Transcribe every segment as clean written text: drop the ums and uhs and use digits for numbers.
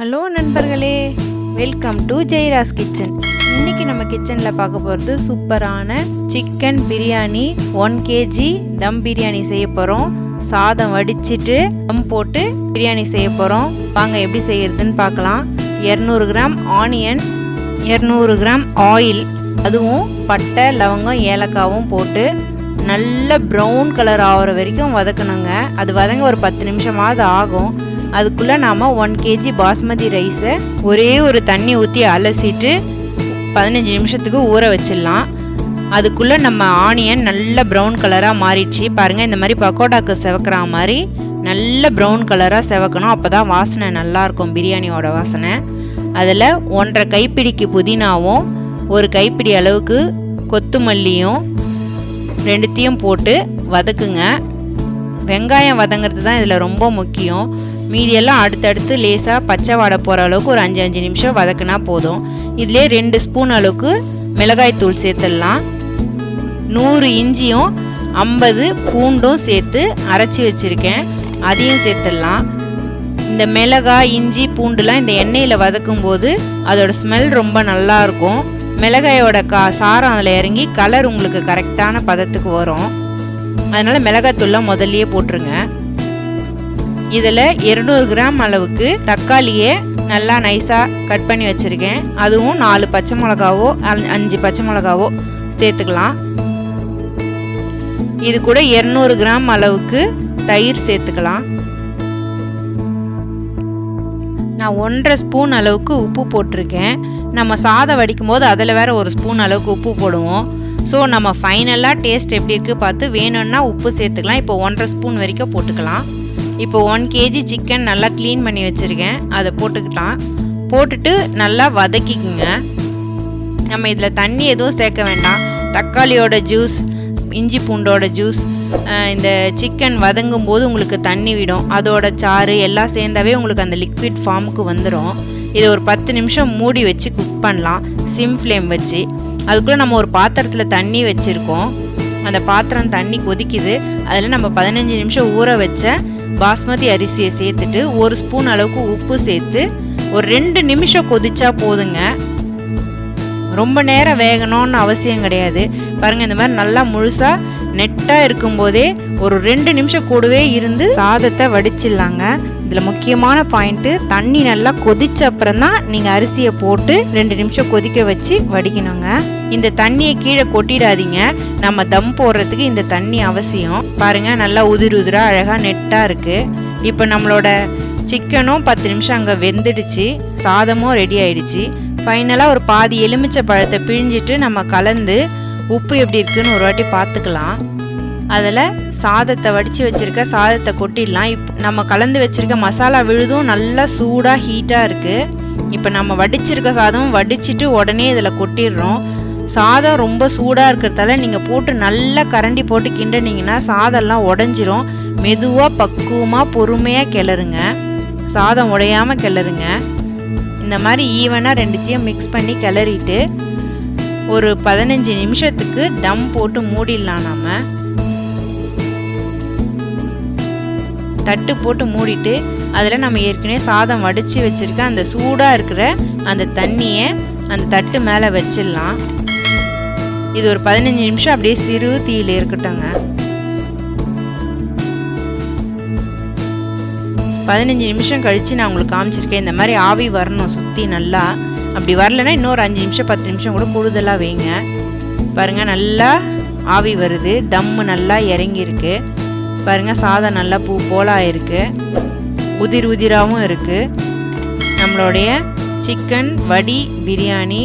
Hello நண்பர்களே, welcome to ஜெய்ராஸ் kitchen. இன்றைக்கி நம்ம கிச்சனில் பார்க்க போகிறது சூப்பரான சிக்கன் பிரியாணி 1 kg தம் பிரியாணி செய்ய போகிறோம். சாதம் வடிச்சிட்டு தம் போட்டு பிரியாணி செய்ய போகிறோம். வாங்க எப்படி செய்கிறதுன்னு பார்க்கலாம். 200 கிராம் ஆனியன், 200 கிராம் ஆயில், அதுவும் பட்டை லவங்கம் ஏலக்காவும் போட்டு நல்ல ப்ரௌன் கலர் ஆகிற வரைக்கும் வதக்கணுங்க. அது வதங்க ஒரு 10 நிமிஷமாவது ஆகும். அதுக்குள்ளே நாம் 1 kg பாஸ்மதி ரைஸை ஒரே ஒரு தண்ணி ஊற்றி அலசிட்டு 15 நிமிஷத்துக்கு ஊற வச்சிடலாம். அதுக்குள்ளே நம்ம ஆனியன் நல்ல ப்ரௌன் கலராக மாறிடுச்சு பாருங்கள். இந்த மாதிரி பக்கோடாக்கு செவக்கிற மாதிரி நல்ல ப்ரௌன் கலராக செவக்கணும். அப்போ தான் வாசனை நல்லாயிருக்கும், பிரியாணியோட வாசனை. அதில் 1.5 கைப்பிடிக்கு புதினாவும் 1 கைப்பிடி அளவுக்கு கொத்தமல்லியும் ரெண்டுத்தையும் போட்டு வதக்குங்க. வெங்காயம் வதங்கிறது தான் இதில் ரொம்ப முக்கியம். மீதியெல்லாம் அடுத்தடுத்து லேசாக பச்சை வாடை போகிற அளவுக்கு ஒரு 5 நிமிஷம் வதக்குனா போதும். இதிலே 2 ஸ்பூன் அளவுக்கு மிளகாய் தூள் சேர்த்துடலாம். 100 இஞ்சியும் 50 பூண்டும் சேர்த்து அரைச்சி வச்சுருக்கேன், அதையும் சேர்த்துடலாம். இந்த மிளகாய் இஞ்சி பூண்டுலாம் இந்த எண்ணெயில் வதக்கும் போது அதோட ஸ்மெல் ரொம்ப நல்லாயிருக்கும். மிளகாயோட சாரம் அதில் இறங்கி கலர் உங்களுக்கு கரெக்டான பதத்துக்கு வரும். அதனால் மிளகாய்த்தூள்லாம் முதல்லையே போட்டுருங்க. இதில் 200 கிராம் அளவுக்கு தக்காளியை நல்லா நைஸாக கட் பண்ணி வச்சுருக்கேன். அதுவும் 4 பச்சை மிளகாவோ 5 பச்சை மிளகாவோ சேர்த்துக்கலாம். இது கூட 200 கிராம் அளவுக்கு தயிர் சேர்த்துக்கலாம். நான் 1.5 ஸ்பூன் அளவுக்கு உப்பு போட்டிருக்கேன். நம்ம சாதம் வடிக்கும் போது அதில் வேறு 1 ஸ்பூன் அளவுக்கு உப்பு போடுவோம். ஸோ நம்ம ஃபைனலாக டேஸ்ட் எப்படி இருக்குது பார்த்து வேணும்னா உப்பு சேர்த்துக்கலாம். இப்போ 1.5 ஸ்பூன் வரைக்கும் போட்டுக்கலாம். இப்போ 1 kg சிக்கன் நல்லா க்ளீன் பண்ணி வச்சுருக்கேன், அதை போட்டுக்கலாம். போட்டுட்டு நல்லா வதக்கிக்குங்க. நம்ம இதில் தண்ணி எதுவும் சேர்க்க வேண்டாம். தக்காளியோட ஜூஸ், இஞ்சி பூண்டோட ஜூஸ், இந்த சிக்கன் வதங்கும் போது உங்களுக்கு தண்ணி விடும், அதோட சாறு எல்லாம் சேர்ந்தாவே உங்களுக்கு அந்த லிக்விட் ஃபார்முக்கு வந்துடும். இதை ஒரு 10 நிமிஷம் மூடி வச்சு குக் பண்ணலாம், சிம் ஃப்ளேம் வச்சு. அதுக்குள்ளே நம்ம ஒரு பாத்திரத்தில் தண்ணி வச்சுருக்கோம். அந்த பாத்திரம் தண்ணி கொதிக்குது. அதில் நம்ம 15 நிமிஷம் ஊற வச்ச பாஸ்மதி அரிசியை சேர்த்துட்டு 1 ஸ்பூன் அளவுக்கு உப்பு சேர்த்து ஒரு 2 நிமிஷம் கொதிச்சா போதுங்க. ரொம்ப நேரம் வேகணும்னு அவசியம் கிடையாது. பாருங்கள், இந்த மாதிரி நல்லா முழுசாக நெட்டாக இருக்கும்போதே ஒரு 2 நிமிஷம் கூடவே இருந்து சாதத்தை வடிச்சிடலாங்க. இதில் முக்கியமான பாயிண்ட்டு, தண்ணி நல்லா கொதிச்ச அப்புறம் தான் நீங்கள் அரிசியை போட்டு 2 நிமிஷம் கொதிக்க வச்சு வடிக்கணுங்க. இந்த தண்ணியை கீழே கொட்டிடாதீங்க. நம்ம தம் போடுறதுக்கு இந்த தண்ணி அவசியம். பாருங்கள், நல்லா உதிர் உதிராக அழகாக நெட்டாக இருக்குது. இப்போ நம்மளோட சிக்கனும் 10 நிமிஷம் அங்கே வெந்துடுச்சு, சாதமும் ரெடி ஆயிடுச்சு. ஃபைனலாக ஒரு பாதி எலுமிச்சை பழத்தை பிழிஞ்சிட்டு நம்ம கலந்து உப்பு எப்படி இருக்குன்னு ஒரு வாட்டி பார்த்துக்கலாம். அதில் சாதத்தை வடித்து வச்சுருக்க சாதத்தை கொட்டிடலாம். இப்போ நம்ம கலந்து வச்சுருக்க மசாலா விழுதும் நல்லா சூடாக ஹீட்டாக இருக்குது. இப்போ நம்ம வடிச்சிருக்க சாதம் வடிச்சிட்டு உடனே இதில் கொட்டிடுறோம். சாதம் ரொம்ப சூடாக இருக்கிறதால நீங்கள் போட்டு நல்லா கரண்டி போட்டு கிண்டினீங்கன்னா சாதம்லாம் உடஞ்சிரும். மெதுவாக பக்குவமாக பொறுமையாக கிளறுங்க, சாதம் உடையாமல் கிளறுங்க. இந்த மாதிரி ஈவனாக ரெண்டுத்தையும் மிக்ஸ் பண்ணி கிளறிட்டு ஒரு 15 நிமிஷத்துக்கு தம் போட்டு மூடிடலாம். நம்ம தட்டு போட்டு மூடிட்டு அதில் நம்ம ஏற்கனவே சாதம் வடித்து வச்சுருக்க அந்த சூடாக இருக்கிற அந்த தண்ணியை அந்த தட்டு மேலே வச்சிடலாம். இது ஒரு 15 நிமிஷம் அப்படியே சிறு தீயில் இருக்கட்டுங்க. 15 நிமிஷம் கழித்து நான் உங்களுக்கு காமிச்சிருக்கேன். இந்த மாதிரி ஆவி வரணும் சுற்றி நல்லா. அப்படி வரலைன்னா இன்னொரு 5 நிமிஷம் 10 நிமிஷம் கூட கூடுதலாக வைங்க. பாருங்கள், நல்லா ஆவி வருது, தம்மு நல்லா இறங்கியிருக்கு. பாருங்கள், சாதம் நல்லா பூ போலாக இருக்குது, உதிர் உதிராகவும் இருக்குது. நம்மளுடைய சிக்கன் வடி பிரியாணி,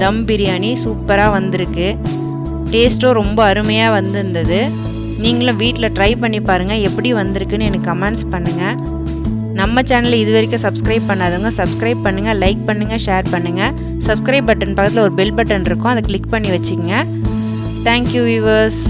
தம் பிரியாணி சூப்பராக வந்திருக்கு. டேஸ்ட்டும் ரொம்ப அருமையாக வந்திருந்தது. நீங்களும் வீட்டில் ட்ரை பண்ணி பாருங்கள், எப்படி வந்திருக்குன்னு எனக்கு கமெண்ட்ஸ் பண்ணுங்கள். நம்ம சேனலை இது வரைக்கும் சப்ஸ்கிரைப் பண்ணாதவங்க சப்ஸ்கிரைப் பண்ணுங்கள், லைக் பண்ணுங்கள், ஷேர் பண்ணுங்கள். சப்ஸ்கிரைப் பட்டன் பக்கத்தில் ஒரு பெல் பட்டன் இருக்கும், அதை கிளிக் பண்ணி வச்சுக்கோங்க. Thank you viewers.